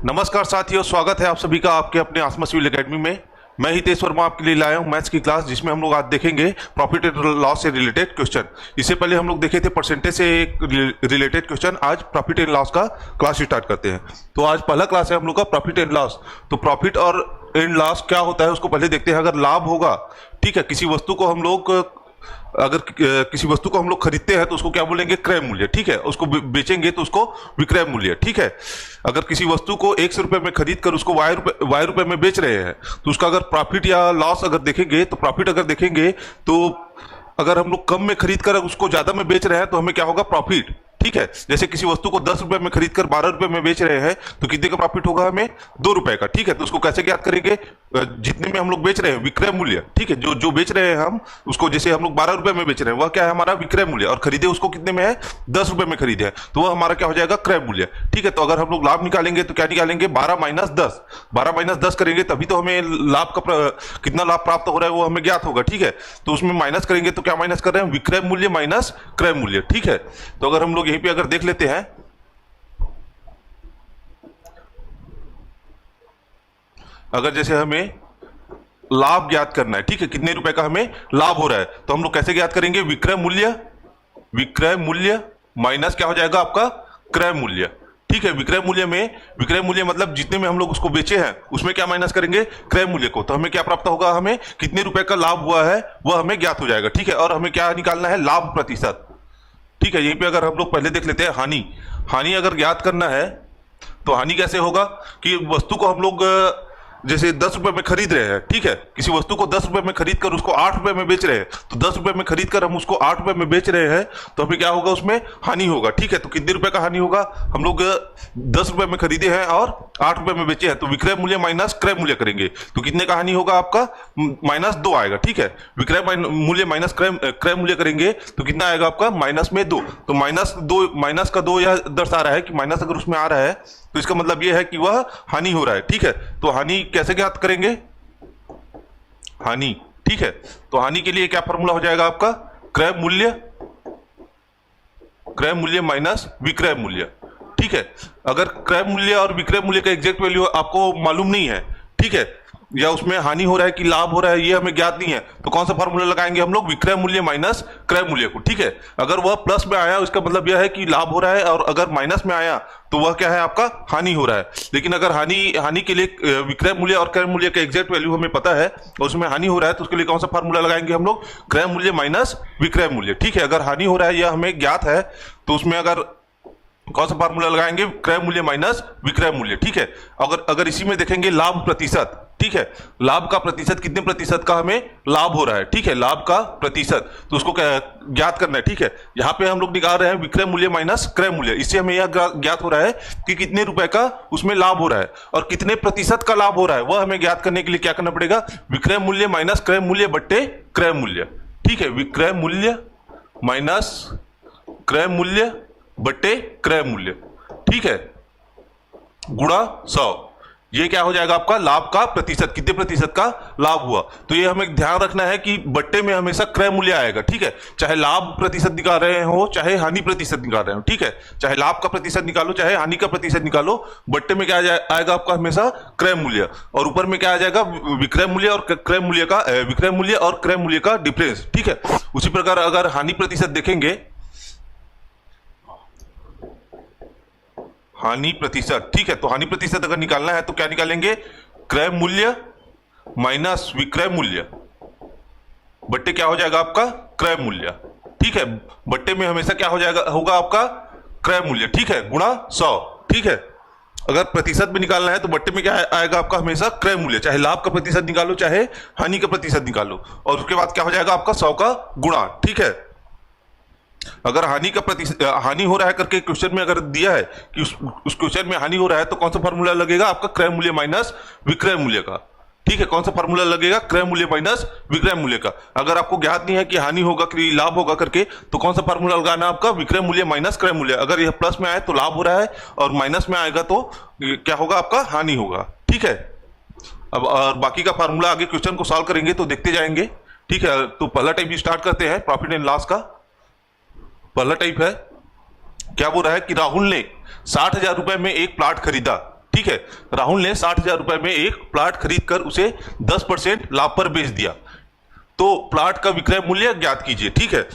नमस्कार साथियों, स्वागत है आप सभी का आपके अपने आसमा सिविल एकेडमी में। मैं हितेश वर्मा आपके लिए लाया हूं मैथ्स की क्लास, जिसमें हम लोग आज देखेंगे प्रॉफिट एंड लॉस से रिलेटेड क्वेश्चन। इससे पहले हम लोग देखे थे परसेंटेज से एक रिलेटेड क्वेश्चन। आज प्रॉफिट एंड लॉस का क्लास स्टार्ट करते हैं। तो आज पहला क्लास है हम लोग का प्रॉफिट एंड लॉस। तो प्रॉफिट और एंड लॉस क्या होता है उसको पहले देखते हैं। अगर लाभ होगा, ठीक है, किसी वस्तु को हम लोग खरीदते हैं तो उसको क्या बोलेंगे? क्रय मूल्य, ठीक है। उसको बेचेंगे तो उसको विक्रय मूल्य, ठीक है। अगर किसी वस्तु को 100 रुपए में खरीद कर उसको वाई रुपए में बेच रहे हैं तो उसका अगर प्रॉफिट या लॉस अगर देखेंगे तो प्रॉफिट अगर देखेंगे तो अगर हम लोग कम में खरीद कर उसको ज्यादा में बेच रहे हैं तो हमें क्या होगा? प्रॉफिट, ठीक है। जैसे किसी वस्तु को 10 रुपए में खरीद कर 12 रुपए में बेच रहे हैं तो कितने का प्रॉफिट होगा? हमें 2 रुपए का, ठीक है। तो उसको कैसे ज्ञात करेंगे? जितने में हम लोग बेच रहे हैं विक्रय मूल्य, ठीक है। जो जो बेच रहे हैं हम उसको, जैसे हम लोग 12 रुपए में बेच रहे हैं, वह क्या है? हमारा विक्रय मूल्य। और खरीदे उसको कितने में है? 10 रुपए में खरीदे हैं तो वह हमारा क्या हो जाएगा? क्रय मूल्य, ठीक है। तो अगर हम लोग लाभ निकालेंगे तो क्या निकालेंगे? 12 माइनस 10। 12 माइनस 10 करेंगे तभी तो हमें लाभ का कितना लाभ प्राप्त हो रहा है वो हमें ज्ञात होगा, ठीक है। तो उसमें माइनस करेंगे तो क्या माइनस कर रहे हैं? विक्रय मूल्य माइनस क्रय मूल्य, ठीक है। तो अगर हम लोग यहीं पे अगर देख लेते हैं, अगर जैसे हमें लाभ ज्ञात करना है, ठीक है, कितने रुपए का हमें लाभ हो रहा है, तो हम लोग कैसे ज्ञात करेंगे? विक्रय मूल्य माइनस क्या हो जाएगा? आपका क्रय मूल्य, ठीक है। विक्रय मूल्य मतलब जितने में हम लोग उसको बेचे हैं उसमें क्या माइनस करेंगे? क्रय मूल्य को। तो हमें क्या प्राप्त होगा? हमें कितने रुपए का लाभ हुआ है वह हमें ज्ञात हो जाएगा, ठीक है। और हमें क्या निकालना है? लाभ प्रतिशत, ठीक है। यहीं पे अगर हम लोग पहले देख लेते हैं हानि अगर ज्ञात करना है तो हानि कैसे होगा? कि वस्तु को हम लोग जैसे 10 रुपए में खरीद रहे हैं, ठीक है। किसी वस्तु को 10 रुपए में खरीद कर उसको 8 रुपए में बेच रहे हैं, तो 10 रुपए में खरीद कर हम उसको 8 रुपए में बेच रहे हैं तो हमें क्या होगा? उसमें हानि होगा, ठीक है। तो कितने रुपए का हानि होगा? हम लोग 10 रुपए में खरीदे हैं और 8 रुपए में बेचे हैं, तो विक्रय मूल्य माइनस क्रय मूल्य करेंगे तो कितने का हानि होगा? आपका -2 आएगा, ठीक है। विक्रय मूल्य माइनस क्रय मूल्य करेंगे तो कितना आएगा आपका? -2। तो माइनस का 2 यह दर्शा रहा है कि माइनस अगर उसमें आ रहा है तो इसका मतलब यह है कि वह हानि हो रहा है, ठीक है। तो हानि कैसे ज्ञात करेंगे? हानि, ठीक है। तो हानि के लिए क्या फॉर्मूला हो जाएगा आपका? क्रय मूल्य माइनस विक्रय मूल्य, ठीक है। अगर क्रय मूल्य और विक्रय मूल्य का एग्जैक्ट वैल्यू आपको मालूम नहीं है, ठीक है, या उसमें हानि हो रहा है कि लाभ हो रहा है ये हमें ज्ञात नहीं है, तो कौन सा फॉर्मूला लगाएंगे हम लोग? विक्रय मूल्य माइनस क्रय मूल्य को, ठीक है। अगर वह प्लस में आया उसका मतलब यह है कि लाभ हो रहा है, और अगर माइनस में आया तो वह क्या है? आपका हानि हो रहा है। लेकिन अगर हानि के लिए विक्रय मूल्य और क्रय मूल्य का एग्जैक्ट वैल्यू हमें पता है और उसमें हानि हो रहा है तो उसके लिए कौन सा फॉर्मूला लगाएंगे हम लोग? क्रय मूल्य माइनस विक्रय मूल्य, ठीक है। अगर हानि हो रहा है यह हमें ज्ञात है तो उसमें अगर कौन सा फार्मूला लगाएंगे? क्रय मूल्य माइनस विक्रय मूल्य, ठीक है। अगर इसी में देखेंगे लाभ प्रतिशत, ठीक है, लाभ का प्रतिशत, कितने प्रतिशत का हमें लाभ हो रहा है, ठीक है, लाभ का प्रतिशत, तो उसको ज्ञात करना है, ठीक है। यहाँ पे हम लोग निकाल रहे हैं विक्रय मूल्य माइनस क्रय मूल्य। इससे हमें यह ज्ञात हो रहा है कि कितने रुपए का उसमें लाभ हो रहा है और कितने प्रतिशत का लाभ हो रहा है, वह हमें ज्ञात करने के लिए क्या करना पड़ेगा? विक्रय मूल्य माइनस क्रय मूल्य बट्टे क्रय मूल्य, ठीक है। विक्रय मूल्य माइनस क्रय मूल्य बट्टे क्रय मूल्य, ठीक है, गुणा 100। ये क्या हो जाएगा? आपका लाभ का प्रतिशत, कितने प्रतिशत का लाभ हुआ। तो ये हमें ध्यान रखना है कि बट्टे में हमेशा क्रय मूल्य आएगा, ठीक है। चाहे लाभ प्रतिशत निकाल रहे हो चाहे हानि प्रतिशत निकाल रहे हो, ठीक है। चाहे लाभ का प्रतिशत निकालो चाहे हानि का प्रतिशत निकालो, बट्टे में क्या आएगा आपका? हमेशा क्रय मूल्य। और ऊपर में क्या आ जाएगा? विक्रय मूल्य और क्रय मूल्य का डिफरेंस, ठीक है। उसी प्रकार अगर हानि प्रतिशत देखेंगे, हानि प्रतिशत, ठीक है, तो हानि प्रतिशत अगर निकालना है तो क्या निकालेंगे? क्रय मूल्य माइनस विक्रय मूल्य बट्टे क्या हो जाएगा? आपका क्रय मूल्य, ठीक है। बट्टे में हमेशा क्या हो जाएगा? होगा आपका क्रय मूल्य, ठीक है, गुणा 100, ठीक है। अगर प्रतिशत में निकालना है तो बट्टे में क्या आएगा? आपका हमेशा क्रय मूल्य, चाहे लाभ का प्रतिशत निकालो चाहे हानि का प्रतिशत निकालो, और उसके बाद क्या हो जाएगा? आपका 100 का गुणा, ठीक है। अगर हानि हो रहा है करके क्वेश्चन में अगर दिया है कि उस क्वेश्चन में हानि हो रहा है तो कौन सा फॉर्मूला लगेगा? आपका क्रय मूल्य माइनस विक्रय मूल्य का, ठीक है। कौन सा फॉर्मूला लगेगा? क्रय मूल्य माइनस विक्रय मूल्य का। अगर आपको ज्ञात नहीं है कि हानि होगा कि लाभ होगा करके तो कौन सा फॉर्मूला लगाना? आपका विक्रय मूल्य माइनस क्रय मूल्य। अगर यह प्लस में आए तो लाभ हो रहा है और माइनस में आएगा तो क्या होगा? आपका हानि होगा, ठीक है। अब और बाकी का फॉर्मूला आगे क्वेश्चन को सॉल्व करेंगे तो देखते जाएंगे, ठीक है। तो पहला टाइप स्टार्ट करते हैं प्रॉफिट एंड लॉस का। पहला टाइप है, क्या बोल रहा है कि राहुल ने 60,000 रुपए में एक प्लाट खरीदा, ठीक है, राहुल ने 60,000 रुपए में एक प्लाट खरीद कर उसे 10% लाभ पर बेच दिया। तो प्लाट का विक्रय मूल्य ज्ञात कीजिए। ठीक है,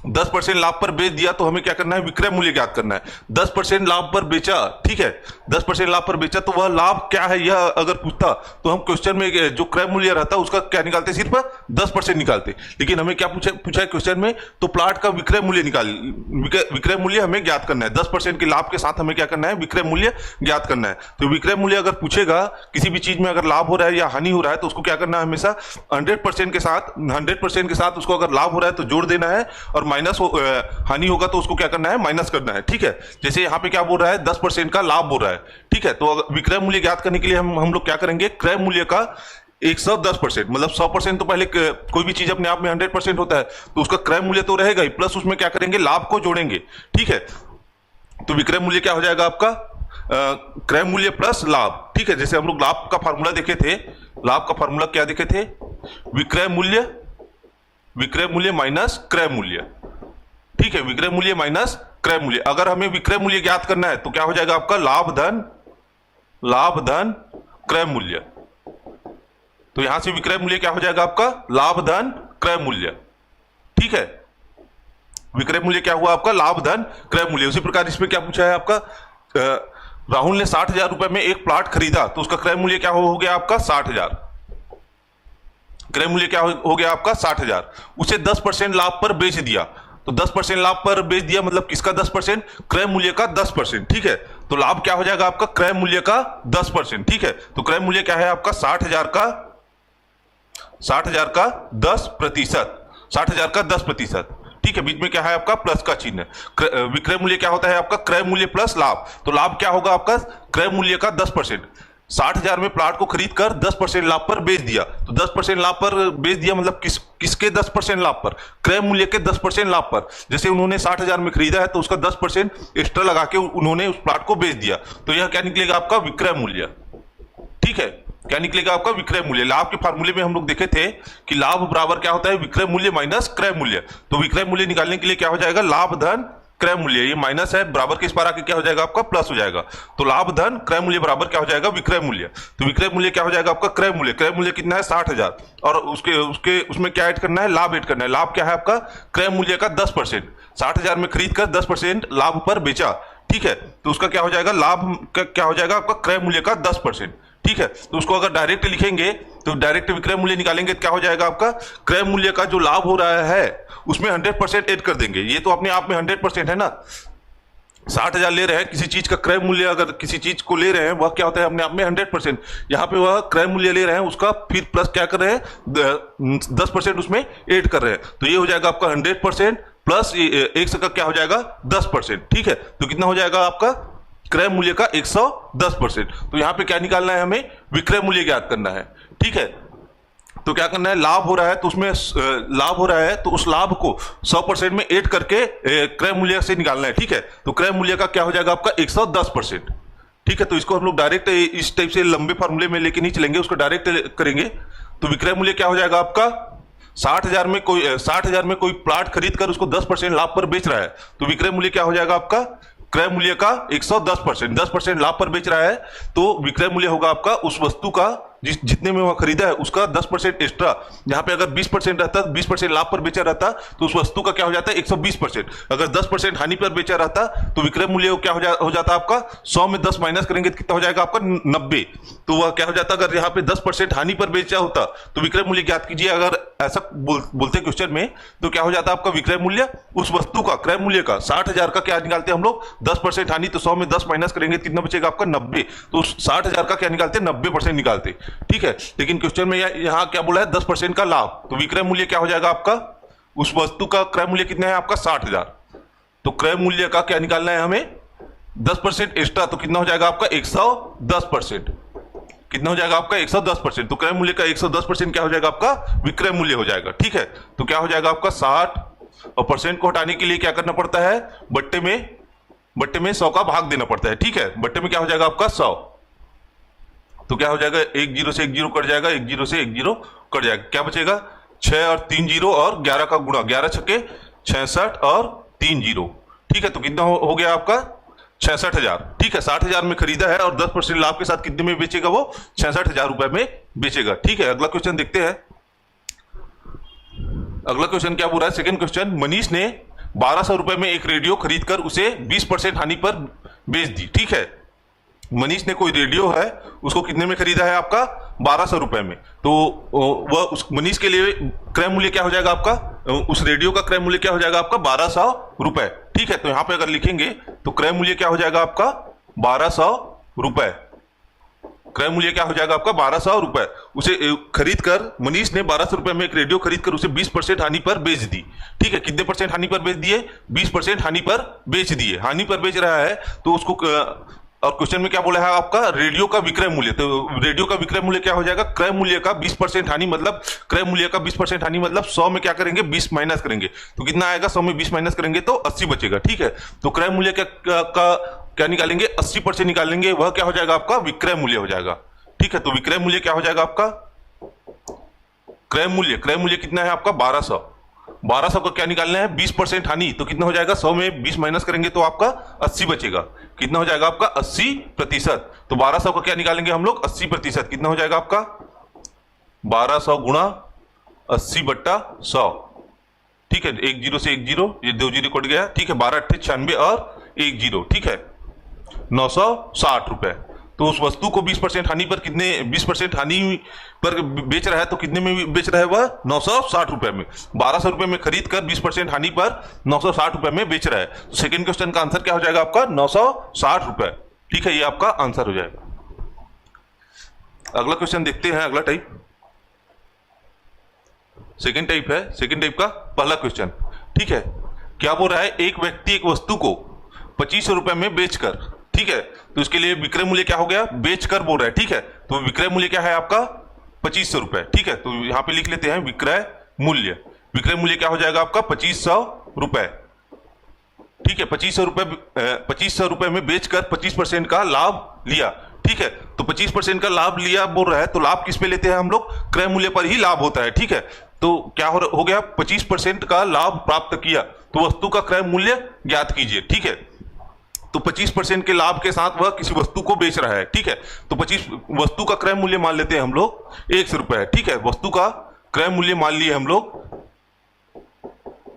10% लाभ पर बेच दिया तो हमें क्या करना है, विक्रय मूल्य ज्ञात करना है। 10% लाभ पर बेचा, ठीक है, 10% लाभ पर बेचा तो वह लाभ क्या है यह अगर पूछता तो हम क्वेश्चन में जो क्रय मूल्य रहता उसका क्या निकालते, सिर्फ 10% निकालते। लेकिन हमें क्या पूछा है क्वेश्चन में, तो प्लाट का विक्रय मूल्य विक्रय मूल्य हमें ज्ञात करना है। 10% के लाभ के साथ हमें क्या करना है, विक्रय मूल्य ज्ञात करना है। तो विक्रय मूल्य अगर पूछेगा, किसी भी चीज में अगर लाभ हो रहा है या हानि हो रहा है तो उसको क्या करना है, हमेशा 100% के साथ उसको अगर लाभ हो रहा है तो जोड़ देना है, और माइनस हानि होगा तो उसको क्या करना है, माइनस करना है। ठीक है, जैसे यहाँ पे क्या बोल रहा है, 10% का लाभ बोल रहा है। ठीक है, तो विक्रय मूल्य ज्ञात करने के लिए हम लोग क्या करेंगे, क्रय मूल्य का 110%, मतलब 100%। तो पहले कोई भी चीज अपने आप में 100% होता है तो उसका क्रय मूल्य तो रहेगा ही, प्लस उसमें क्या करेंगे, लाभ को जोड़ेंगे। ठीक है, तो विक्रय मूल्य क्या हो जाएगा आपका, क्रय मूल्य प्लस लाभ। ठीक है, जैसे हम लोग लाभ का फार्मूला देखे थे, लाभ का फार्मूला क्या देखे थे, विक्रय मूल्य माइनस क्रय मूल्य। ठीक है, विक्रय मूल्य माइनस क्रय मूल्य। अगर हमें विक्रय मूल्य ज्ञात करना है तो क्या हो जाएगा आपका, लाभ धन क्रय मूल्य। तो यहां से विक्रय मूल्य क्या हो जाएगा आपका, लाभ धन क्रय मूल्य। ठीक है, विक्रय मूल्य क्या हुआ आपका, लाभ धन क्रय मूल्य। उसी प्रकार इसमें क्या पूछा है आपका, राहुल ने 60,000 रुपए में एक प्लाट खरीदा तो उसका क्रय मूल्य क्या हो गया आपका, 60,000। क्रय मूल्य क्या हो गया आपका, 60,000। उसे 10% लाभ पर बेच दिया, तो 10% लाभ पर बेच दिया मतलब किसका 10%, क्रय मूल्य का 10%। ठीक है, तो लाभ क्या हो जाएगा आपका, क्रय मूल्य का 10%। ठीक है, तो क्रय मूल्य क्या है आपका, 60,000 का 10%। ठीक है, बीच में क्या है आपका, प्लस का चिन्ह। विक्रय मूल्य क्या होता है आपका, क्रय मूल्य प्लस लाभ। तो लाभ क्या होगा आपका, क्रय मूल्य का 10%। 60,000 में प्लाट को खरीद कर 10% लाभ पर बेच दिया, तो 10% लाभ पर बेच दिया मतलब किसके 10% लाभ पर, क्रय मूल्य के 10% लाभ पर। जैसे उन्होंने 60,000 में खरीदा है तो उसका 10% एक्स्ट्रा लगा के उन्होंने उस प्लाट को बेच दिया, तो यह क्या निकलेगा आपका, विक्रय मूल्य। ठीक है, क्या निकलेगा आपका, विक्रय मूल्य। लाभ के फार्मूले में हम लोग देखे थे कि लाभ बराबर क्या होता है, विक्रय मूल्य माइनस क्रय मूल्य। तो विक्रय मूल्य निकालने के लिए क्या हो जाएगा, लाभ धन क्रय मूल्य, ये माइनस है, बराबर के इस पार आके क्या हो जाएगा आपका, प्लस हो जाएगा। तो लाभ धन क्रय मूल्य बराबर क्या हो जाएगा, विक्रय मूल्य। तो विक्रय मूल्य क्या हो जाएगा आपका, क्रय मूल्य। क्रय मूल्य कितना है, 60,000, और उसमें क्या ऐड करना है, लाभ ऐड करना है। लाभ क्या है आपका, क्रय मूल्य का 10%। 60,000 में खरीद कर 10% लाभ पर बेचा। ठीक है, तो उसका क्या हो जाएगा, लाभ क्या हो जाएगा आपका, क्रय मूल्य का 10%। ठीक है, तो उसको अगर डायरेक्ट लिखेंगे तो डायरेक्ट विक्रय मूल्य निकालेंगे तो क्या हो जाएगा आपका, क्रय मूल्य का जो लाभ हो रहा है उसमें 100% ऐड कर देंगे। ये तो अपने आप में 100% है ना, 60,000 ले रहे हैं, किसी चीज का क्रय मूल्य अगर किसी चीज को ले रहे हैं वह क्या होता है, अपने आप में 100%। यहाँ पे वह क्रय मूल्य ले रहे हैं, उसका फिर प्लस क्या कर रहे हैं, 10% उसमें ऐड कर रहे हैं, तो ये हो जाएगा आपका 100% प्लस 1 का क्या हो जाएगा, 10%। ठीक है, तो कितना हो जाएगा आपका, क्रय मूल्य का 110%। तो यहां पे क्या निकालना है, हमें विक्रय मूल्य ज्ञात करना है। ठीक है, तो क्या करना है, लाभ हो रहा है तो उसमें लाभ हो रहा है तो उस लाभ को 100% में ऐड करके क्रय मूल्य से निकालना है। ठीक है, तो क्रय मूल्य का क्या हो जाएगा आपका, 110%। ठीक है, तो इसको हम लोग डायरेक्ट इस टाइप से लंबे फॉर्मूले में लेके नहीं चलेंगे, उसको डायरेक्ट करेंगे। तो विक्रय मूल्य क्या हो जाएगा आपका, 60,000 में कोई प्लाट खरीद कर उसको 10% लाभ पर बेच रहा है, तो विक्रय मूल्य क्या हो जाएगा आपका, क्रय मूल्य का 110%। 10% लाभ पर बेच रहा है तो विक्रय मूल्य होगा आपका उस वस्तु का जितने में वह खरीदा है उसका 10% एक्स्ट्रा। यहाँ पे अगर 20% रहता, 20% लाभ पर बेचा रहता तो उस वस्तु का क्या हो जाता है, 120%। अगर 10% हानि पर बेचा रहता तो विक्रय मूल्य क्या हो जाता आपका, 100 में 10 माइनस करेंगे तो कितना हो जाएगा आपका, 90। तो वह क्या हो जाता, अगर यहाँ पे 10% हानि पर बेचा होता तो विक्रय मूल्य ज्ञात कीजिए। अगर ऐसा बोलते क्वेश्चन में तो क्या हो जाता आपका, विक्रय मूल्य उस वस्तु का क्रय मूल्य का 60,000 का क्या निकालते हम लोग, 10% हानि, तो 100 में 10 माइनस करेंगे कितना बचेगा आपका, 90। तो 60,000 का क्या निकालते, 90% निकालते। ठीक है, लेकिन क्वेश्चन में यहां क्या बोला है, 10% का लाभ, तो विक्रय मूल्य क्या हो जाएगा आपका, उस वस्तु का क्रय मूल्य कितना है आपका, 60,000। तो क्रय मूल्य का क्या निकालना है हमें, 10% एक्स्ट्रा, तो कितना हो जाएगा आपका, 110%। कितना हो जाएगा आपका, 110%। तो क्रय मूल्य का 110% क्या हो जाएगा आपका, विक्रय मूल्य हो जाएगा। ठीक है, तो क्या हो जाएगा आपका 60, और परसेंट को हटाने के लिए क्या करना पड़ता है, बट्टे में 100 का भाग देना पड़ता है। ठीक है, बट्टे में क्या हो जाएगा आपका 100, तो क्या हो जाएगा, 1 0 से 1 0 कट जाएगा, 1 0 से 1 0 कट जाएगा, क्या बचेगा, 6 और 3 0 और 11 का गुणा, 11 छक्के 66 और 3 0। ठीक है, तो कितना हो गया आपका, 66,000। ठीक है, 60,000 में खरीदा है और 10% लाभ के साथ कितने में बेचेगा वो? 66,000 रुपए में बेचेगा। ठीक है, अगला क्वेश्चन देखते हैं। अगला क्वेश्चन क्या बोल रहा है? सेकंड क्वेश्चन, मनीष ने 1200 रुपए में एक रेडियो खरीदकर उसे 20% हानि पर बेच दी। ठीक है, मनीष ने कोई रेडियो है, उसको कितने में खरीदा है? आपका 1200 रुपए में। तो वह उस मनीष के लिए क्रय मूल्य क्या हो जाएगा आपका? उस रेडियो का क्रय मूल्य क्या हो जाएगा आपका? 1200 रुपए। ठीक है, तो यहां पे अगर लिखेंगे तो क्रय मूल्य क्या हो जाएगा आपका? 1200 रुपए। क्रय मूल्य क्या हो जाएगा आपका? 1200 रुपए। उसे खरीदकर मनीष ने 1200 रुपए में एक रेडियो खरीदकर उसे 20% हानि पर बेच दी। ठीक है, कितने परसेंट हानि पर बेच दिए? 20% हानि पर बेच दिए। हानि पर बेच रहा है तो उसको और क्वेश्चन में क्या बोला है आपका? रेडियो का विक्रय मूल्य। तो रेडियो का विक्रय मूल्य क्या हो जाएगा? क्रय मूल्य का 20% हानि, मतलब क्रय मूल्य का 20% हानि मतलब 100 में क्या करेंगे? 20 माइनस करेंगे तो कितना आएगा? 100 में 20 माइनस करेंगे तो 80 बचेगा। ठीक है, तो क्रय मूल्य क्या निकालेंगे? 80% निकालेंगे, वह क्या हो जाएगा आपका? विक्रय मूल्य हो जाएगा। ठीक है, तो विक्रय मूल्य क्या हो जाएगा आपका? क्रय मूल्य कितना है आपका? 1200। 1200 का क्या निकालना है? 20% हानि, तो कितना हो जाएगा? 100 में 20 माइनस करेंगे तो आपका 80 बचेगा। कितना हो जाएगा आपका? 80%। तो 1200 का क्या निकालेंगे हम लोग? 80%। कितना हो जाएगा आपका? 1200 गुणा 80 बट्टा 100। ठीक है, एक जीरो से एक जीरो, ये 2 जीरो कट गया। ठीक है, 12 अट्ठे 96 और एक जीरो। ठीक है, 960 रुपए। तो उस वस्तु को 20% हानि पर कितने? 20% हानि पर बेच रहा है तो कितने में बेच रहा है वह? 960 रुपए में। 1200 रुपए में खरीद कर 20% हानि पर 960 रुपए में बेच रहा है। तो सेकंड क्वेश्चन का आंसर क्या हो जाएगा आपका? 960 रुपए। ठीक है, ये आपका आंसर हो जाएगा। अगला क्वेश्चन देखते हैं। अगला टाइप सेकंड टाइप है। सेकंड टाइप का पहला क्वेश्चन। ठीक है, क्या बोल रहा है? एक व्यक्ति एक वस्तु को 2500 रुपए में बेचकर, ठीक है, तो इसके लिए विक्रय मूल्य क्या हो गया? बेचकर बोल रहा है। ठीक है, तो विक्रय मूल्य क्या है आपका? 2500 रुपए। ठीक है, तो यहां पे लिख लेते हैं विक्रय मूल्य। विक्रय मूल्य क्या हो जाएगा आपका? 2500 रुपए। ठीक है, 2500 रुपए में बेचकर 25% का लाभ लिया। ठीक है, तो 25% का लाभ लिया बोल रहा है, तो लाभ किस पे लेते हैं हम लोग? क्रय मूल्य पर ही लाभ होता है। ठीक है, तो क्या हो गया? 25% का लाभ प्राप्त किया, तो वस्तु का क्रय मूल्य ज्ञात कीजिए। ठीक है, तो 25% के लाभ के साथ वह किसी वस्तु को बेच रहा है। ठीक है, तो 25 वस्तु का क्रय मूल्य मान लेते हैं हम लोग 100 रुपए है। ठीक है, वस्तु का क्रय मूल्य मान लिए हम लोग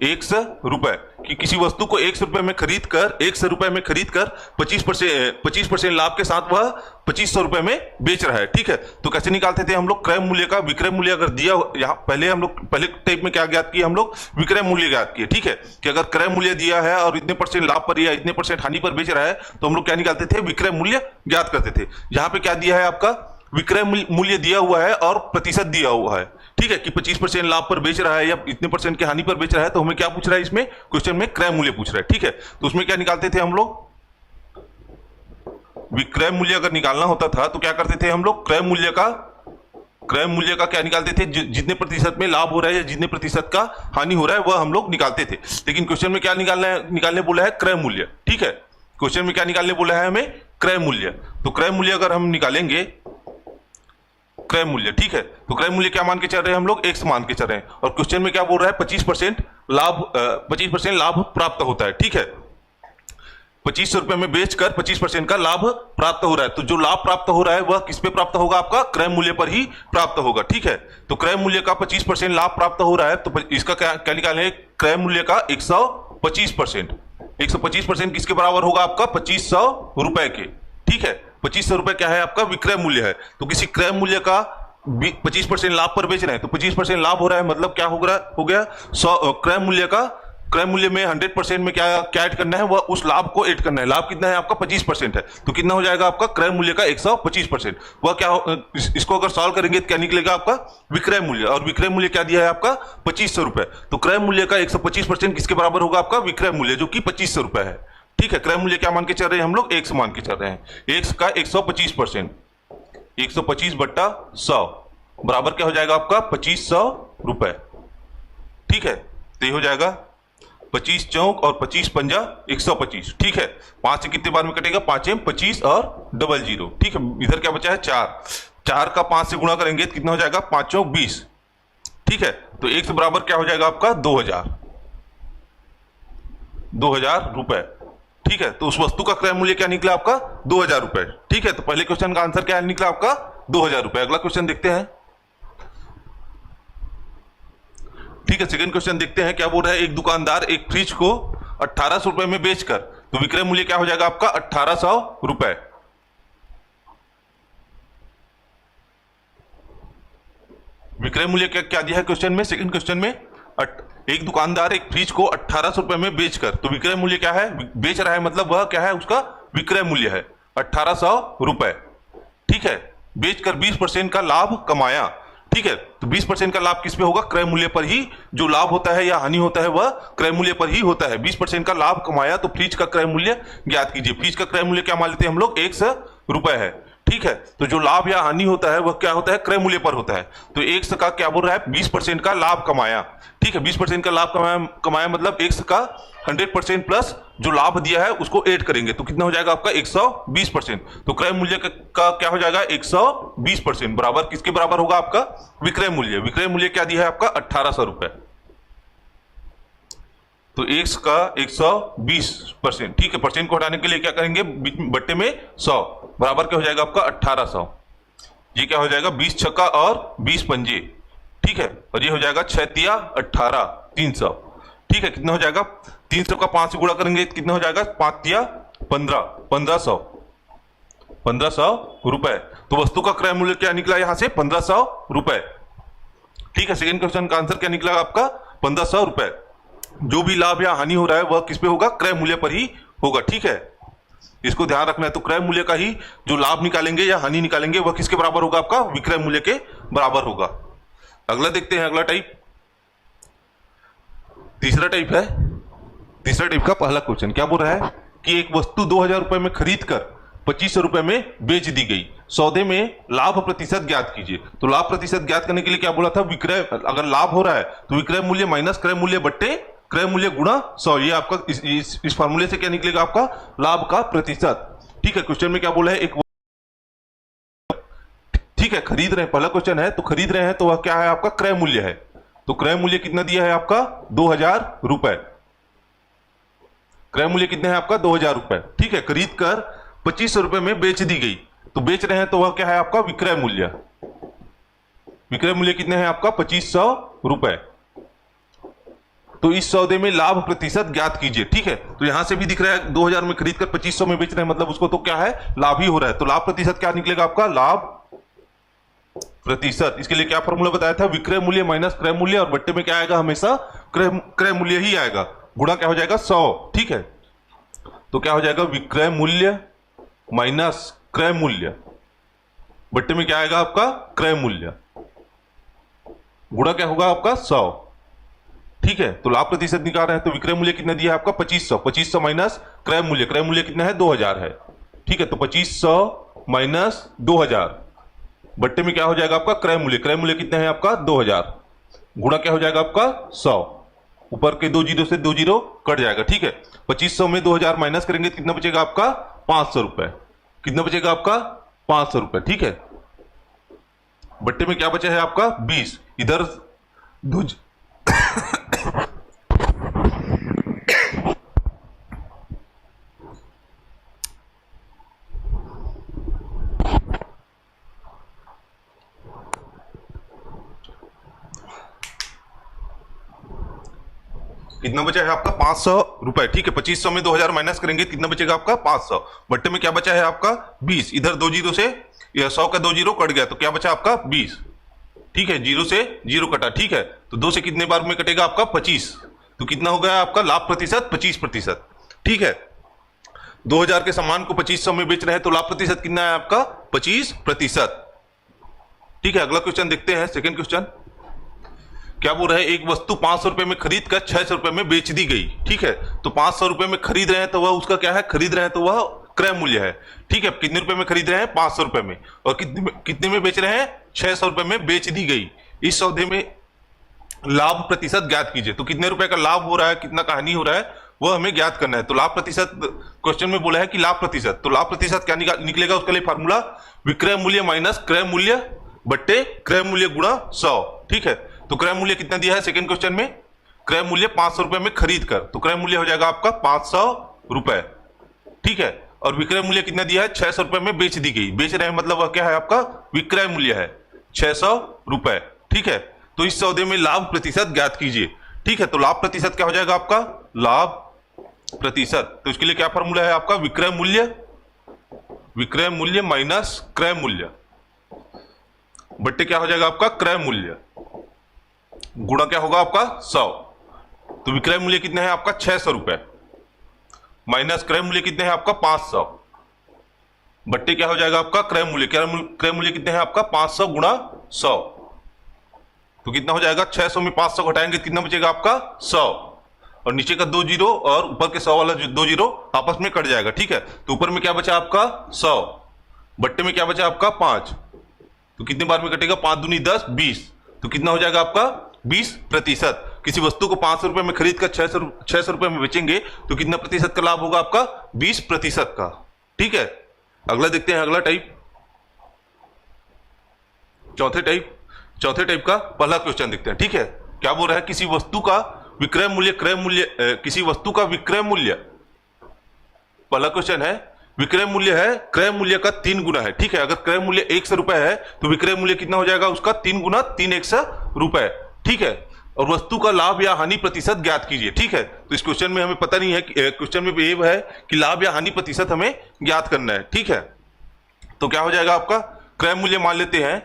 100 रुपए कि किसी वस्तु को 100 रुपए में खरीद कर 100 रुपए में खरीद कर 25% लाभ के साथ वह 2500 रुपए में बेच रहा है। ठीक है, तो कैसे निकालते थे हम लोग क्रय मूल्य का? विक्रय मूल्य अगर दिया, यहाँ पहले हम लोग पहले टाइप में क्या ज्ञात किए हम लोग? विक्रय मूल्य ज्ञात किए। ठीक है, कि अगर क्रय मूल्य दिया है और इतने परसेंट लाभ पर या इतने परसेंट हानि पर बेच रहा है तो हम लोग क्या निकालते थे? विक्रय मूल्य ज्ञात करते थे। यहाँ पे क्या दिया है आपका? विक्रय मूल्य दिया हुआ है और प्रतिशत दिया हुआ है। ठीक है, कि 25% लाभ पर बेच रहा है या इतने परसेंट की हानि पर बेच रहा है, तो हमें क्या पूछ रहा है इसमें? क्वेश्चन में क्रय मूल्य पूछ रहा है। ठीक है, तो उसमें क्या निकालते थे हम लोग? विक्रय मूल्य अगर निकालना होता था तो क्या करते थे हम लोग? क्रय मूल्य का क्या निकालते थे? जितने प्रतिशत में लाभ हो रहा है या जितने प्रतिशत का हानि हो रहा है वह हम लोग निकालते थे। लेकिन क्वेश्चन में क्या निकालने बोला है? क्रय मूल्य। ठीक है, क्वेश्चन में क्या निकालने बोला है हमें? क्रय मूल्य। तो क्रय मूल्य अगर हम निकालेंगे क्रय मूल्य, ठीक है, तो क्रय मूल्य क्या मान के चल रहे हैं हम लोग? 100 मान के चल रहे हैं। और क्वेश्चन में क्या बोल रहा है? 25% लाभ प्राप्त होता है। ठीक है, 2500 रुपए में बेचकर 25% का लाभ प्राप्त हो रहा है, तो जो लाभ प्राप्त हो रहा है वह किस पे प्राप्त होगा? आपका क्रय मूल्य पर ही प्राप्त होगा। ठीक है, तो क्रय मूल्य का 25% लाभ प्राप्त हो रहा है, तो इसका क्या निकालेंगे? क्रय मूल्य का 125%। 125% किसके बराबर होगा? आपका 2500 रुपए के। ठीक है, 2500 रुपए क्या है? आपका विक्रय मूल्य है। तो किसी क्रय मूल्य का 25% लाभ पर बेच रहे हैं तो 25% लाभ हो रहा है, मतलब क्या हो गया? क्रय मूल्य में 100% में क्या ऐड करना है? वह उस लाभ को ऐड करना है। लाभ कितना है आपका? 25% है, तो कितना हो जाएगा आपका? क्रय मूल्य का 125%। वह क्या इसको अगर सॉल्व करेंगे तो क्या निकलेगा आपका? विक्रय मूल्य। और विक्रय मूल्य क्या दिया है आपका? 2500 रुपए। तो क्रय मूल्य का 125% किसके बराबर होगा? आपका विक्रय मूल्य, जो कि 2500 रुपए है। ठीक है, क्रय मूल्य क्या मान के चल रहे हैं हम लोग? 100 मान के चल रहे हैं। 100 का 125%, 125 बट्टा 100 बराबर क्या हो जाएगा आपका? 2500 रुपए। ठीक है, तो ये हो जाएगा 25 चौक और 25 पंजा 125। ठीक है, 5 से कितने बार में कटेगा? 5 में 25 और डबल जीरो। ठीक है, इधर क्या बचा है? 4 का 5 से गुणा करेंगे तो कितना हो जाएगा? 5 चौक 20। ठीक है, तो 1 से बराबर क्या हो जाएगा आपका? 2000 रुपए। ठीक ठीक है, तो उस वस्तु का क्रय मूल्य क्या निकला आपका 2000 रुपए। ठीक है, तो पहले क्वेश्चन का आंसर क्या निकला आपका 2000 रुपए। अगला क्वेश्चन देखते हैं। ठीक है, सेकंड क्वेश्चन देखते हैं क्या बोल रहा है। एक दुकानदार एक फ्रिज को 1800 रुपए में बेचकर, तो विक्रय मूल्य क्या हो जाएगा आपका 1800 रुपए। विक्रय मूल्य क्या क्या दिया है क्वेश्चन में, सेकंड क्वेश्चन में एक दुकानदार एक फ्रिज को 1800 रुपए में बेचकर, तो विक्रय मूल्य क्या है, बेच रहा है मतलब वह क्या है, उसका विक्रय मूल्य है 1800 रुपए। ठीक है, बेचकर 20% का लाभ कमाया। ठीक है, तो 20% का लाभ किस पे होगा, क्रय मूल्य पर ही। जो लाभ होता है या हानि होता है वह क्रय मूल्य पर ही होता है। 20% का लाभ कमाया, तो फ्रिज का क्रय मूल्य ज्ञात कीजिए। फ्रिज का क्रय मूल्य क्या मान लेते हैं हम लोग, 100 रुपए है। ठीक है, तो जो लाभ या हानि होता है वह क्या होता है, क्रय मूल्य पर होता है। तो 100 का क्या बोल रहा है, 20% का लाभ कमाया। ठीक है, 20% का लाभ कमाया मतलब 100 का 100% प्लस जो लाभ दिया है उसको ऐड करेंगे, तो कितना हो जाएगा आपका 120%। तो क्रय मूल्य का क्या हो जाएगा 120% बराबर किसके बराबर होगा आपका विक्रय मूल्य। विक्रय मूल्य क्या दिया है आपका 1800 रुपए, तो 1 का 120%। ठीक है, परसेंट को हटाने के लिए क्या करेंगे, बट्टे में 100 बराबर क्या हो जाएगा आपका 1800। ये क्या हो जाएगा 20 छक्का और 20 पंजे। ठीक है, और ये हो जाएगा 6 तिया 18 300। ठीक है, कितना हो जाएगा 300 का 5 से गुणा करेंगे कितना हो जाएगा 5 तिया 15 1500 रुपए। तो वस्तु का क्रय मूल्य क्या निकला यहां से 1500 रुपए। ठीक है, सेकंड क्वेश्चन का आंसर क्या निकला आपका 1500 रुपए। जो भी लाभ या हानि हो रहा है वह किस पे होगा, क्रय मूल्य पर ही होगा। ठीक है, इसको ध्यान रखना है। तो क्रय मूल्य का ही जो लाभ निकालेंगे या हानि निकालेंगे वह किसके बराबर होगा, आपका विक्रय मूल्य के बराबर होगा। अगला देखते हैं, अगला टाइप तीसरा टाइप है। तीसरा टाइप का पहला क्वेश्चन क्या बोल रहा है कि एक वस्तु 2000 रुपए में खरीद कर 2500 रुपए में बेच दी गई। सौदे में लाभ प्रतिशत ज्ञात कीजिए। तो लाभ प्रतिशत ज्ञात करने के लिए क्या बोला था, विक्रय, अगर लाभ हो रहा है तो विक्रय मूल्य माइनस क्रय मूल्य बट्टे क्रय मूल्य गुणा 100। ये आपका इस फार्मूले से क्या निकलेगा आपका लाभ का प्रतिशत। ठीक है, क्वेश्चन में क्या बोला है, एक ठीक है खरीद रहे हैं, पहला क्वेश्चन है तो खरीद रहे हैं तो वह क्या है आपका क्रय मूल्य है। तो क्रय मूल्य कितना दिया है आपका 2000 रुपए। क्रय मूल्य कितने हैं आपका 2000 रुपए। ठीक है, खरीद कर 2500 रुपए में बेच दी गई, तो बेच रहे हैं तो वह क्या है आपका विक्रय मूल्य। विक्रय मूल्य कितने हैं आपका 2500 रुपए। तो इस सौदे में लाभ प्रतिशत ज्ञात कीजिए। ठीक है, तो यहां से भी दिख रहा है 2000 में खरीद कर 2500 में बेच रहे हैं, मतलब उसको तो क्या है लाभ ही हो रहा है। तो लाभ प्रतिशत क्या निकलेगा आपका लाभ प्रतिशत। इसके लिए क्या फॉर्मूला बताया था, विक्रय मूल्य माइनस क्रय मूल्य, और बट्टे में क्या आएगा हमेशा क्रय मूल्य ही आएगा, गुणा क्या हो जाएगा 100। ठीक है, तो क्या हो जाएगा विक्रय मूल्य माइनस क्रय मूल्य, बट्टे में क्या आएगा आपका क्रय मूल्य, गुणा क्या होगा आपका 100। ठीक है, तो लाभ प्रतिशत निकाल रहे हैं तो विक्रय मूल्य कितना दिया है आपका 2500। 2500 माइनस क्रय मूल्य कितना है 2000 है। ठीक है, तो 2500 माइनस 2000 बट्टे में क्या हो जाएगा आपका क्रय मूल्य कितना है आपका 2000, गुणा क्या हो जाएगा आपका 100। ऊपर के 2 जीरो से 2 जीरो कट जाएगा। ठीक है, 2500 में 2000 माइनस करेंगे कितना बचेगा आपका 500 रुपए। कितना बचेगा आपका 500 रुपए। ठीक है, बट्टे में क्या बचा है आपका 20। इधर कितना बचा है आपका 500 रुपए। ठीक है, 2500 में 2000 माइनस करेंगे कितना बचेगा आपका 500। बट्टे में क्या बचा है आपका 20। इधर 2 जीरो से 100 का 2 जीरो कट गया तो क्या बचा आपका 20। ठीक है, जीरो से जीरो कटा। ठीक है, तो 2 से कितने बार में कटेगा आपका 25, तो कितना हो गया आपका लाभ प्रतिशत 25%। ठीक है, 2000 के सामान को 2500 में बेच रहे हैं तो लाभ प्रतिशत कितना है आपका 25%। ठीक है, अगला क्वेश्चन देखते हैं, सेकंड क्वेश्चन क्या बोल रहा है, एक वस्तु 500 रुपए में खरीद कर 600 रुपए में बेच दी गई। ठीक है, तो 500 रुपए में खरीद रहे हैं तो वह उसका क्या है, खरीद रहे हैं तो वह क्रय मूल्य है। ठीक है, कितने रुपए में खरीद रहे हैं 500 रुपए में, और कितने में बेच रहे हैं 600 रुपए में बेच दी गई। इस सौदे में लाभ प्रतिशत ज्ञात कीजिए। तो कितने रुपए का लाभ हो रहा है, कितना का हानि हो रहा है, वह हमें ज्ञात करना है। तो लाभ प्रतिशत क्वेश्चन में बोला है कि लाभ प्रतिशत, तो लाभ प्रतिशत क्या निकलेगा, उसके लिए फार्मूला विक्रय मूल्य माइनस क्रय मूल्य बट्टे क्रय मूल्य गुणा 100। ठीक है, तो क्रय मूल्य कितना दिया है सेकंड क्वेश्चन में, क्रय मूल्य 500 रुपए में खरीद कर, तो क्रय मूल्य हो जाएगा आपका 500 रुपए। ठीक है। और विक्रय मूल्य कितना दिया है, 600 रुपए में बेच दी गई, बेच रहे हैं मतलब वह क्या है आपका विक्रय मूल्य है 600 रुपए, ठीक है। तो इस सौदे में लाभ प्रतिशत ज्ञात कीजिए, ठीक है। तो लाभ प्रतिशत क्या हो जाएगा आपका, लाभ प्रतिशत, तो इसके लिए क्या फॉर्मूला है आपका, विक्रय मूल्य माइनस क्रय मूल्य बट्टे क्या हो जाएगा आपका क्रय मूल्य, गुणा क्या होगा आपका 100। तो विक्रय मूल्य कितने हैं आपका 600 रुपए माइनस क्रय मूल्य कितने हैं आपका 500 बट्टे क्या हो जाएगा आपका क्रय मूल्य कितने हैं आपका 500 गुणा 100। तो कितना हो जाएगा, 600 में 500 घटाएंगे कितना बचेगा आपका 100, और नीचे का 2 जीरो और ऊपर के 100 वाला 2 जीरो आपस में कट जाएगा, ठीक है। तो ऊपर में क्या बचा आपका 100, बट्टे में क्या बचा आपका 5, तो कितने बार में कटेगा, 5 दूनी 10 20, तो कितना हो जाएगा आपका 20%। किसी वस्तु को 500 रुपए में खरीद कर 600 रुपए में बेचेंगे तो कितना प्रतिशत का लाभ होगा आपका 20% का, ठीक है। अगला देखते हैं, अगला टाइप, चौथे टाइप का पहला क्वेश्चन देखते हैं, ठीक है। क्या बोल रहा है, किसी वस्तु का विक्रय मूल्य, पहला क्वेश्चन है विक्रय मूल्य है क्रय मूल्य का 3 गुना है, ठीक है। अगर क्रय मूल्य 100 रुपए है तो विक्रय मूल्य कितना हो जाएगा उसका 3 गुना 3 रुपए, ठीक है। और वस्तु का लाभ या हानि प्रतिशत ज्ञात कीजिए, ठीक है। तो इस क्वेश्चन में हमें पता नहीं है, क्वेश्चन में ये है कि लाभ या हानि प्रतिशत हमें ज्ञात करना है, ठीक है। तो क्या हो जाएगा आपका क्रय मूल्य, मान लेते हैं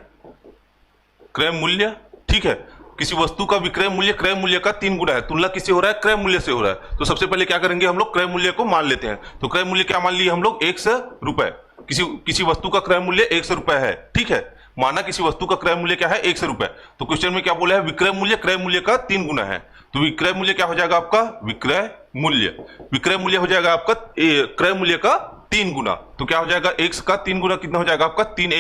क्रय मूल्य, ठीक है। किसी वस्तु का विक्रय मूल्य क्रय मूल्य का 3 गुना है, तुलना किससे हो रहा है, क्रय मूल्य से हो रहा है। तो सबसे पहले क्या करेंगे हम लोग, क्रय मूल्य को मान लेते हैं। तो क्रय मूल्य क्या मान लिए हम लोग 100 रुपए, किसी वस्तु का क्रय मूल्य 100 रुपए है, ठीक है। माना किसी वस्तु का क्रय मूल्य क्या है 100 रुपए, तो क्वेश्चन में क्या बोला है, विक्रय मूल्य क्रय मूल्य का 3 गुना है। तो विक्रय मूल्य क्या हो जाएगा आपका, विक्रय मूल्य हो जाएगा आपका क्रय मूल्य का 3 गुना। तो क्या हो जाएगा 1 का 3 गुना कितना हो जाएगा आपका 3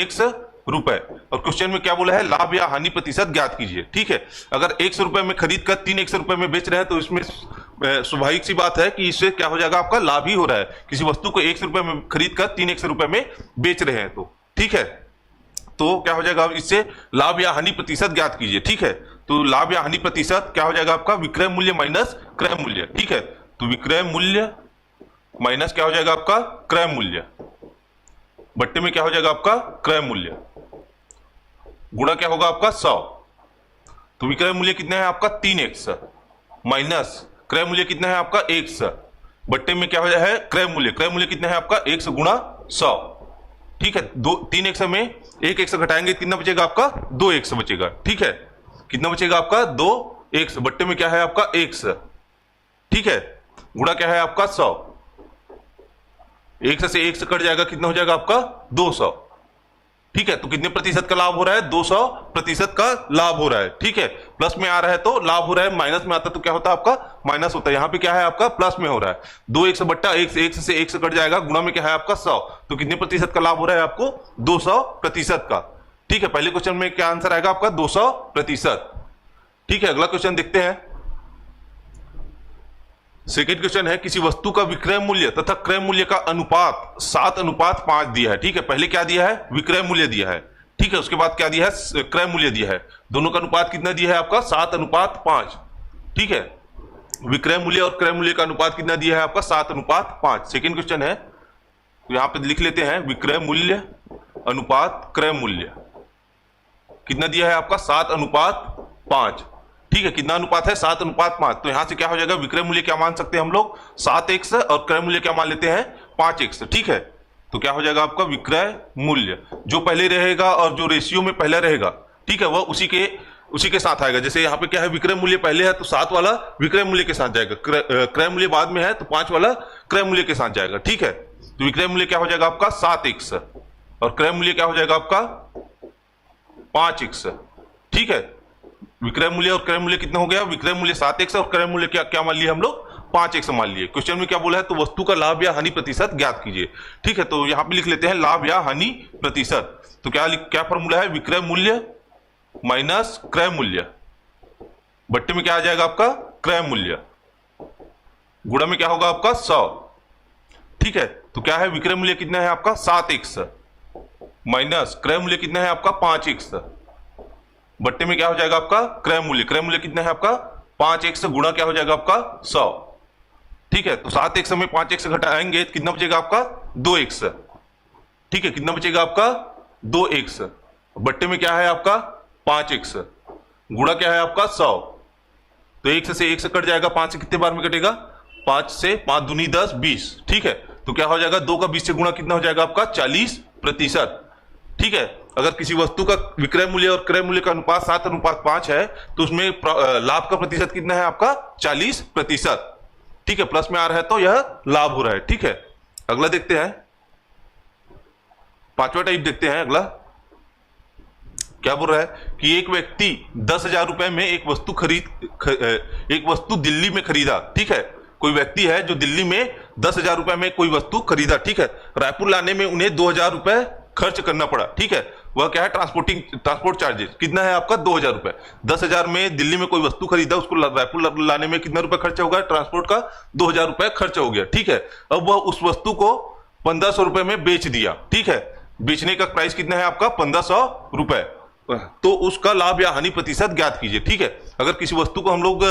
रुपए। और क्वेश्चन में क्या बोला है, लाभ या हानि प्रतिशत ज्ञात कीजिए, ठीक है। अगर 100 रुपए में खरीद कर 3 रुपए में बेच रहे हैं तो इसमें स्वाभाविक सी बात है कि इससे क्या हो जाएगा आपका लाभ ही हो रहा है। किसी वस्तु को 100 रुपए में खरीद कर 3 रुपए में बेच रहे हैं तो, ठीक है। तो क्या हो जाएगा, इससे लाभ या हानि प्रतिशत ज्ञात कीजिए, ठीक है। तो लाभ या हानि प्रतिशत क्या हो जाएगा आपका, विक्रय मूल्य माइनस क्रय मूल्य, ठीक है। तो विक्रय मूल्य माइनस क्या हो जाएगा आपका क्रय मूल्य, बट्टे में क्या हो जाएगा आपका क्रय मूल्य, गुणा क्या होगा आपका 100। तो विक्रय मूल्य कितना है आपका 3x माइनस क्रय मूल्य कितना है आपका 100, बट्टे में क्या हो जाए है क्रय मूल्य कितना है आपका 100 गुणा 100, ठीक है। 3x में 1x घटाएंगे कितना बचेगा आपका 2x बचेगा, ठीक है। कितना बचेगा आपका 2x, बट्टे में क्या है आपका 100, ठीक है। गुणा क्या है आपका 100, 100 से 1 कट जाएगा कितना हो जाएगा आपका 200, ठीक है। तो कितने प्रतिशत का लाभ हो रहा है, 200% का लाभ हो रहा है, ठीक है। प्लस में आ रहा है तो लाभ हो रहा है, माइनस में आता तो क्या होता है आपका माइनस होता है। यहां पे क्या है आपका प्लस में हो रहा है, 2x बट्टा 1 से 1 कट जाएगा, गुणा में क्या है आपका 100। तो कितने प्रतिशत का लाभ हो रहा है आपको 200% का, ठीक है। पहले क्वेश्चन में क्या आंसर आएगा आपका 200%, ठीक है। अगला क्वेश्चन देखते हैं, सेकेंड क्वेश्चन है, किसी वस्तु का विक्रय मूल्य तथा क्रय मूल्य का अनुपात 7:5 दिया है, ठीक है। पहले क्या दिया है, विक्रय मूल्य दिया है, ठीक है। उसके बाद क्या दिया है, क्रय मूल्य दिया है। दोनों का अनुपात कितना दिया है आपका 7:5, ठीक है। विक्रय मूल्य और क्रय मूल्य का अनुपात कितना दिया है आपका 7:5। सेकेंड क्वेश्चन है, तो यहां पे लिख लेते हैं विक्रय मूल्य अनुपात क्रय मूल्य कितना दिया है आपका 7:5, ठीक है। कितना अनुपात है 7:5। तो यहां से क्या हो जाएगा, विक्रय मूल्य क्या मान सकते हैं हम लोग 7x और क्रय मूल्य क्या मान लेते हैं 5x, ठीक है। तो क्या हो जाएगा आपका विक्रय मूल्य जो पहले रहेगा और जो रेशियो में पहले रहेगा, ठीक है, वह उसी के साथ आएगा। जैसे यहाँ पे क्या है, विक्रय मूल्य पहले है तो 7 वाला विक्रय मूल्य के साथ जाएगा, क्रय मूल्य बाद में है तो 5 वाला क्रय मूल्य के साथ जाएगा, ठीक है। तो विक्रय मूल्य क्या हो जाएगा आपका 7x और क्रय मूल्य क्या हो जाएगा आपका 5x, ठीक है। विक्रय मूल्य और क्रय मूल्य कितना हो गया, विक्रय मूल्य 7x और क्रय मूल्य क्या मान लिए हम लोग 5x मान लिए। क्वेश्चन में क्या बोला है, तो वस्तु का लाभ या हानि प्रतिशत ज्ञात कीजिए, ठीक है। तो यहां पे लिख लेते हैं लाभ या हानि प्रतिशत। तो क्या फॉर्मूला है, विक्रय मूल्य माइनस क्रय मूल्य, बट्टे में क्या आ जाएगा आपका क्रय मूल्य, गुणा में क्या होगा आपका 100, ठीक है। तो क्या है, विक्रय मूल्य कितना है आपका 7x माइनस क्रय मूल्य कितना है आपका 5x, बट्टे में क्या हो जाएगा आपका क्रय मूल्य कितना है आपका 5x, गुणा क्या हो जाएगा आपका 100, ठीक है, तो 7x में 5x घटाएंगे तो कितना बचेगा आपका 2x। ठीक है, कितना बचेगा आपका 2x। बट्टे में क्या है आपका 5x, गुणा क्या है आपका 100। तो 1 से 1 कट जाएगा, 5 से कितने बार में कटेगा 5 से 5 दूनी 10 20। ठीक है, तो क्या हो जाएगा 2 का 20 से गुणा कितना हो जाएगा आपका 40%। ठीक है, अगर किसी वस्तु का विक्रय मूल्य और क्रय मूल्य का अनुपात 7:5 है तो उसमें लाभ का प्रतिशत कितना है आपका 40%। ठीक है, प्लस में आ रहा है तो यह लाभ हो रहा है। ठीक है, अगला देखते हैं, पांचवा टाइप देखते हैं। अगला क्या बोल रहा है कि एक व्यक्ति 10,000 रुपए में एक वस्तु दिल्ली में खरीदा। ठीक है, कोई व्यक्ति है जो दिल्ली में 10,000 रुपए में कोई वस्तु खरीदा। ठीक है, रायपुर लाने में उन्हें 2,000 रुपए खर्च करना पड़ा। ठीक है, वह क्या है ट्रांसपोर्ट चार्जेस कितना है आपका 2,000 रुपए। 10,000 में दिल्ली में कोई वस्तु खरीदा, उसको रायपुर लाने में कितना रुपए खर्चा होगा, ट्रांसपोर्ट का 2,000 रुपए खर्च हो गया। ठीक है, अब वह उस वस्तु को 1,500 रुपए में बेच दिया। ठीक है, बेचने का प्राइस कितना है आपका 1,500 रुपए। तो उसका लाभ या हानि प्रतिशत ज्ञात कीजिए। ठीक है, अगर किसी वस्तु को हम लोग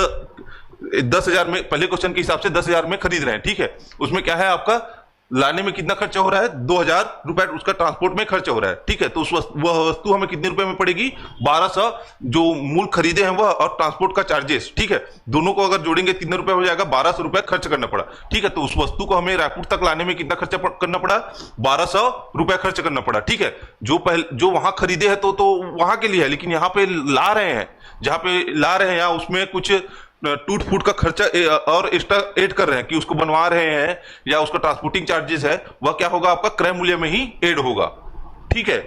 10,000 में, पहले क्वेश्चन के हिसाब से 10,000 में खरीद रहे हैं। ठीक है, उसमें क्या है आपका लाने में कितना खर्चा हो रहा है 2,000 रुपए, उसका ट्रांसपोर्ट में खर्चा हो रहा है। ठीक है, तो वह वस्तु हमें कितने रुपए में पड़ेगी 1,200, जो मूल खरीदे हैं वह, और ट्रांसपोर्ट का चार्जेस। ठीक है, दोनों को अगर जोड़ेंगे कितने रुपए हो जाएगा 1,200 रुपए खर्च करना पड़ा। ठीक है, तो उस वस्तु को हमें रायपुर तक लाने में कितना खर्चा करना पड़ा 1,200 रुपए खर्च करना पड़ा। ठीक है, जो वहां खरीदे हैं तो वहां के लिए है, लेकिन यहाँ पे ला रहे हैं, जहां पे ला रहे हैं यहाँ उसमें कुछ टूट फूट का खर्चा और एक्स्ट्रा ऐड कर रहे हैं कि उसको बनवा रहे हैं, या उसका ट्रांसपोर्टिंग चार्जेस है, वह क्या होगा आपका क्रय मूल्य में ही ऐड होगा। ठीक है,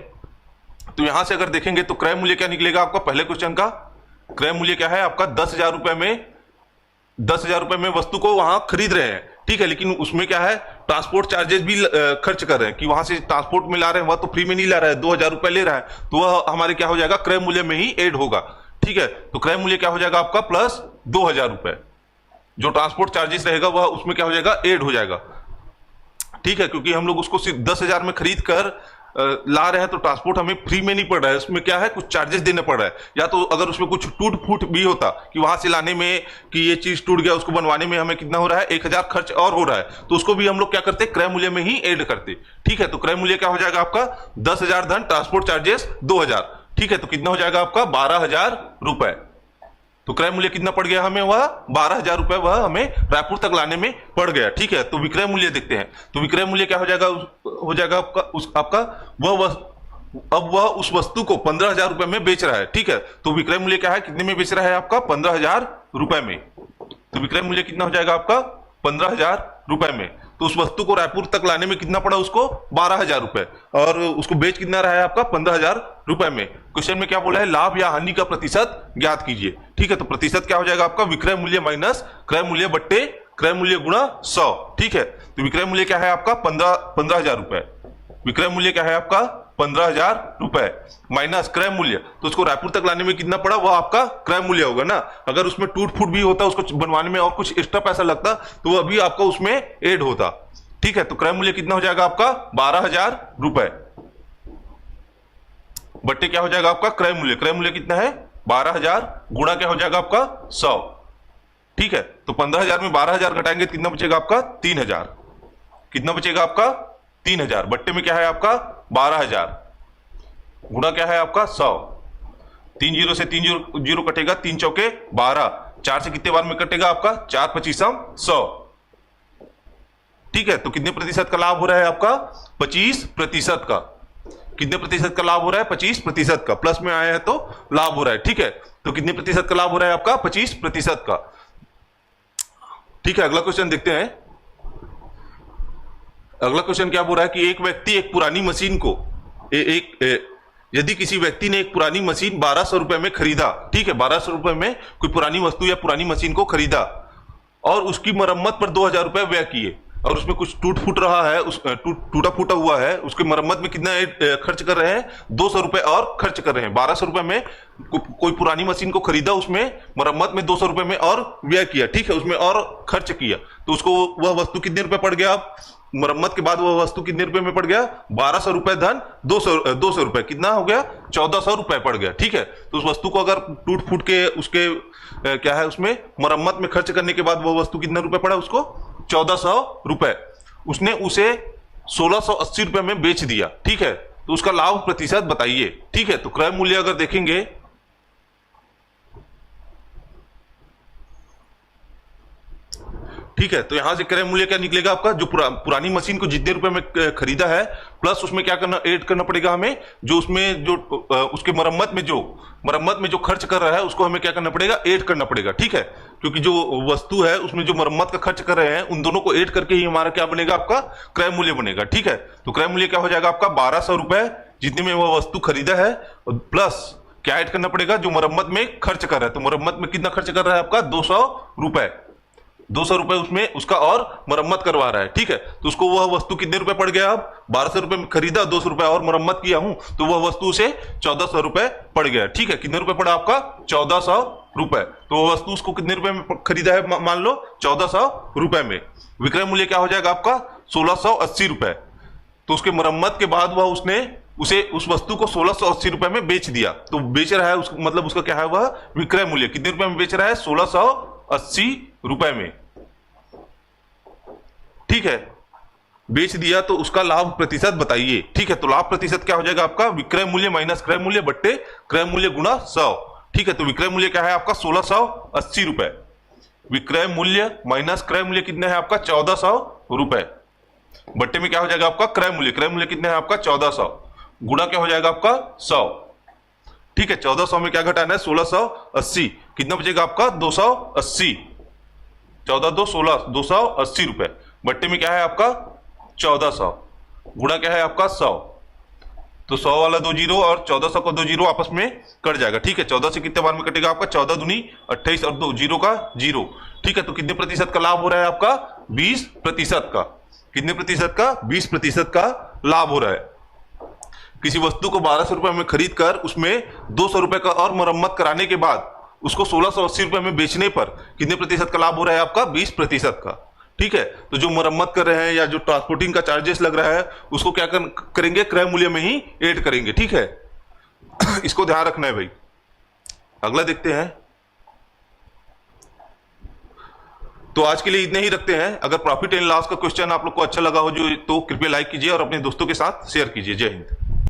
तो यहां से अगर देखेंगे तो क्रय मूल्य क्या निकलेगा आपका, पहले क्वेश्चन का क्रय मूल्य क्या है आपका 10,000 रुपए में, 10,000 रुपए में वस्तु को वहां खरीद रहे हैं। ठीक है, लेकिन उसमें क्या है ट्रांसपोर्ट चार्जेस भी खर्च कर रहे हैं, कि वहां से ट्रांसपोर्ट में ला रहे हैं, वह तो फ्री में नहीं ला रहा है, 2,000 रुपए ले रहा है, तो वह हमारे क्या हो जाएगा क्रय मूल्य में ही ऐड होगा। ठीक है, तो क्रय मूल्य क्या हो जाएगा आपका प्लस 2,000 रुपए, जो ट्रांसपोर्ट चार्जेस रहेगा वह उसमें क्या हो जाएगा ऐड हो जाएगा। ठीक है, क्योंकि हम लोग उसको सिर्फ 10,000 में खरीद कर ला रहे हैं, तो ट्रांसपोर्ट हमें फ्री में नहीं पड़ रहा है, उसमें क्या है कुछ चार्जेस देने पड़ रहा है। या तो अगर उसमें कुछ टूट फूट भी होता कि वहां से लाने में कि ये चीज टूट गया, उसको बनवाने में हमें कितना हो रहा है 1,000 खर्च और हो रहा है, तो उसको भी हम लोग क्या करते क्रय मूल्य में ही ऐड करते। ठीक है, तो क्रय मूल्य क्या हो जाएगा आपका 10,000 धन ट्रांसपोर्ट चार्जेस 2,000। ठीक है, तो कितना हो जाएगा आपका 12,000 रुपए। तो क्रय मूल्य कितना पड़ गया हमें, वह 12,000 रुपए वह हमें रायपुर तक लाने में पड़ गया। ठीक है, तो विक्रय मूल्य देखते हैं, तो विक्रय मूल्य क्या हो जाएगा आपका वह उस वस्तु को 15,000 रुपए में बेच रहा है। ठीक है, तो विक्रय मूल्य क्या है, कितने में बेच रहा है आपका 15,000 रुपए में। तो विक्रय मूल्य कितना हो जाएगा आपका 15,000 रुपए में। तो उस वस्तु को रायपुर तक लाने में कितना पड़ा उसको 12,000 रुपए, और उसको बेच कितना रहा है आपका 15,000 रुपए में। क्वेश्चन में क्या बोला है लाभ या हानि का प्रतिशत ज्ञात कीजिए। ठीक है, तो प्रतिशत क्या हो जाएगा आपका विक्रय मूल्य माइनस क्रय मूल्य बट्टे क्रय मूल्य गुणा 100। ठीक है, तो विक्रय मूल्य क्या है आपका 15,000 रुपए, विक्रय मूल्य क्या है आपका 15,000 रुपए माइनस क्रय मूल्य, तो उसको रायपुर तक लाने में कितना पड़ा, वो आपका क्रय मूल्य होगा ना। अगर उसमें टूट फूट भी होता, उसको बनवाने में और कुछ एक्स्ट्रा पैसा लगता, तो वो अभी आपका उसमें ऐड होता। ठीक है, तो क्रय मूल्य कितना हो जाएगा आपका 12,000 रुपए बट्टे क्या हो जाएगा आपका क्रय मूल्य, क्रय मूल्य कितना है 12,000 गुणा क्या हो जाएगा आपका 100। ठीक है, तो 15,000 में 12,000 घटाएंगे कितना बचेगा आपका 3,000, कितना बचेगा आपका 3,000 बट्टे में क्या है आपका 12,000 गुणा क्या है आपका 100। 3 जीरो से 3 जीरो कटेगा, 3 चौके 12, 4 से कितने बार में कटेगा आपका 4 पचीसम 100। ठीक है, तो कितने प्रतिशत का लाभ हो रहा है आपका 25% का, कितने प्रतिशत का लाभ हो रहा है 25% का, प्लस में आया है तो लाभ हो रहा है। ठीक है, तो कितने प्रतिशत का लाभ हो रहा है आपका 25% का। ठीक है, अगला क्वेश्चन देखते हैं। अगला क्वेश्चन क्या बोल रहा है कि एक व्यक्ति एक पुरानी मशीन को यदि किसी व्यक्ति ने एक पुरानी मशीन 1,200 रुपए में खरीदा। ठीक है, 1,200 रुपए में कोई पुरानी वस्तु या पुरानी मशीन को खरीदा और उसकी मरम्मत पर 2,000 रुपए व्यय किए, और उसमें कुछ टूट फूट रहा है, टूटा फूटा हुआ है, उसकी मरम्मत में कितना खर्च कर रहे हैं 200 रुपए और खर्च कर रहे हैं। 1,200 रुपए में कोई पुरानी मशीन को खरीदा, उसमें मरम्मत में 200 रुपए में और व्यय किया। ठीक है, उसमें और खर्च किया, तो उसको वह वस्तु कितने रुपए पड़ गया, मरम्मत के बाद वह वस्तु कितने रुपए में पड़ गया 1,200 रुपए धन 200 रुपए, कितना हो गया 1,400 रुपए पड़ गया। ठीक है, तो उस वस्तु को अगर टूट फूट के उसके क्या है उसमें मरम्मत में खर्च करने के बाद वह वस्तु कितने रुपए पड़ा उसको 1400 रुपए, उसने उसे 1680 रुपए में बेच दिया, ठीक है, तो उसका लाभ प्रतिशत बताइए। ठीक है, तो क्रय मूल्य अगर देखेंगे, ठीक है, तो यहां से क्रय मूल्य क्या निकलेगा आपका, जो पुरानी मशीन को जितने रुपए में खरीदा है प्लस उसमें क्या करना, ऐड करना पड़ेगा हमें, जो उसमें जो उसके मरम्मत में जो खर्च कर रहा है उसको हमें क्या करना पड़ेगा, ऐड करना पड़ेगा। ठीक है, क्योंकि जो वस्तु है उसमें जो मरम्मत का खर्च कर रहे हैं उन दोनों को ऐड करके ही हमारा क्या बनेगा, आपका क्रय मूल्य बनेगा। ठीक है, तो क्रय मूल्य क्या हो जाएगा आपका 1200 रुपए जितने में वह वस्तु खरीदा है, प्लस क्या ऐड करना पड़ेगा, जो मरम्मत में खर्च कर रहा है, तो मरम्मत में कितना खर्च कर रहा है आपका 200 रुपए, 200 रुपए उसमें उसका और मरम्मत करवा रहा है। ठीक है, तो उसको वह वस्तु कितने रुपए पड़ गया, अब 1200 रुपए में खरीदा, 200 रुपए और मरम्मत किया हूं, तो वह वस्तु उसे 1400 रुपए पड़ गया। ठीक है, कितने रुपए पड़ा आपका, 1400 रुपए, तो वह वस्तु उसको कितने रुपए में खरीदा है, मान लो 1400 रुपए में। विक्रय मूल्य क्या हो जाएगा आपका 1680 रुपए, तो उसके मरम्मत के बाद वह उसने उस वस्तु को 1680 रुपए में बेच दिया, तो बेच रहा है मतलब उसका क्या है, वह विक्रय मूल्य कितने रुपए में बेच रहा है, 1680 रुपए में। ठीक है, बेच दिया, तो उसका लाभ प्रतिशत बताइए। ठीक है, तो लाभ प्रतिशत क्या हो जाएगा आपका, विक्रय मूल्य माइनस क्रय मूल्य बट्टे क्रय मूल्य गुणा 100। ठीक है, तो विक्रय मूल्य क्या है आपका 1680 रुपए, विक्रय मूल्य माइनस क्रय मूल्य कितना है आपका 1400 रुपए, बट्टे में क्या हो जाएगा आपका क्रय मूल्य कितना है आपका 1400, गुणा क्या हो जाएगा आपका 100। ठीक है, 1400 में क्या घटाना है 1680, कितना बचेगा आपका 280, 14 2 16 280 रुपए, बट्टे में क्या है आपका 1400, गुणा क्या है आपका 100, तो 100 वाला 2 जीरो और 1400 का 2 जीरो आपस में कट जाएगा। ठीक है, 14 से कितने बार में कटेगा आपका, 14 दूनी 28 और 2 जीरो का जीरो। ठीक है, तो कितने प्रतिशत का लाभ हो रहा है आपका 20% का, कितने प्रतिशत का 20% का लाभ हो रहा है। किसी वस्तु को 1200 रुपए में खरीद कर उसमें 200 रुपए का और मरम्मत कराने के बाद उसको 1680 रुपए में बेचने पर कितने प्रतिशत का लाभ हो रहा है आपका 20% का। ठीक है, तो जो मरम्मत कर रहे हैं या जो ट्रांसपोर्टिंग का चार्जेस लग रहा है उसको क्या करेंगे, क्रय मूल्य में ही ऐड करेंगे। ठीक है, इसको ध्यान रखना है भाई। अगला देखते हैं, तो आज के लिए इतने ही रखते हैं। अगर प्रॉफिट एंड लॉस का क्वेश्चन आप लोग को अच्छा लगा हो जो, तो कृपया लाइक कीजिए और अपने दोस्तों के साथ शेयर कीजिए। जय हिंद।